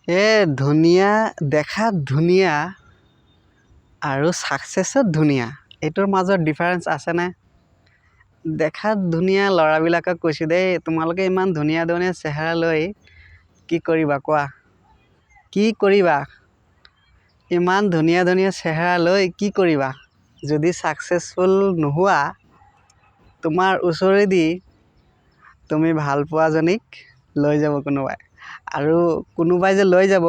ধুনীয়া দেখাত ধুনীয়া আৰু ছাকচেছত ধুনীয়া এইটোৰ মাজত ডিফাৰেঞ্চ আছেনে? দেখাত ধুনীয়া ল'ৰাবিলাকক কৈছোঁ দেই, তোমালোকে ইমান ধুনীয়া ধুনীয়া চেহেৰা লৈ কি কৰিবা কোৱা? কি কৰিবা? ইমান ধুনীয়া ধুনীয়া চেহেৰা লৈ কি কৰিবা? যদি ছাকচেছফুল নোহোৱা, তোমাৰ ওচৰেদি তুমি ভাল পোৱাজনীক লৈ যাব কোনোবাই, আৰু কোনোবাই যে লৈ যাব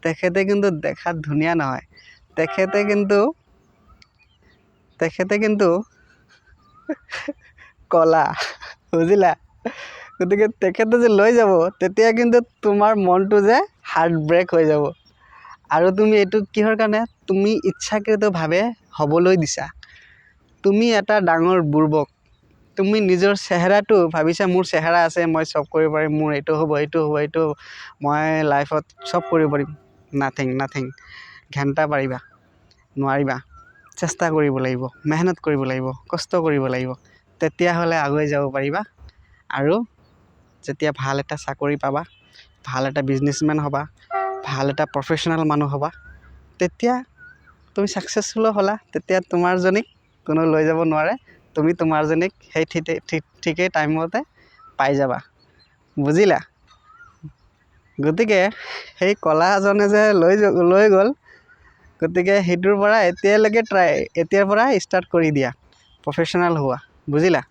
তেখেতে কিন্তু দেখাত ধুনীয়া নহয়, তেখেতে কিন্তু কলা, বুজিলা? গতিকে তেখেতে যে লৈ যাব তেতিয়া কিন্তু তোমাৰ মনটো যে হাৰ্ট ব্ৰেক হৈ যাব। আৰু তুমি এইটো কিহৰ কাৰণে? তুমি ইচ্ছাকৃতভাৱে হ'বলৈ দিছা। তুমি এটা ডাঙৰ বুৰ্বক। তুমি নিজৰ চেহেৰাটো ভাবিছা, মোৰ চেহেৰা আছে, মই চব কৰিব পাৰিম, মোৰ এইটো হ'ব, এইটো হ'ব, এইটো হ'ব, মই লাইফত চব কৰিব পাৰিম। নাথিং। ঘেণ্টা পাৰিবা? নোৱাৰিবা। চেষ্টা কৰিব লাগিব, মেহনত কৰিব লাগিব, কষ্ট কৰিব লাগিব, তেতিয়াহ'লে আগুৱাই যাব পাৰিবা। আৰু যেতিয়া ভাল এটা চাকৰি পাবা, ভাল এটা বিজনেছমেন হ'বা, ভাল এটা প্ৰফেশ্যনেল মানুহ হ'বা, তেতিয়া তুমি ছাকচেছফুলো হ'লা, তেতিয়া তোমাৰজনীক কোনো লৈ যাব নোৱাৰে। তুমি তোমাৰজনীক সেই ঠিকেই টাইমতে পাই যাবা, বুজিলা? গতিকে সেই কলাজনে যে লৈ গ'ল, গতিকে সেইটোৰ পৰা এতিয়াৰ পৰা ষ্টাৰ্ট কৰি দিয়া, প্ৰফেশ্যনেল হোৱা, বুজিলা?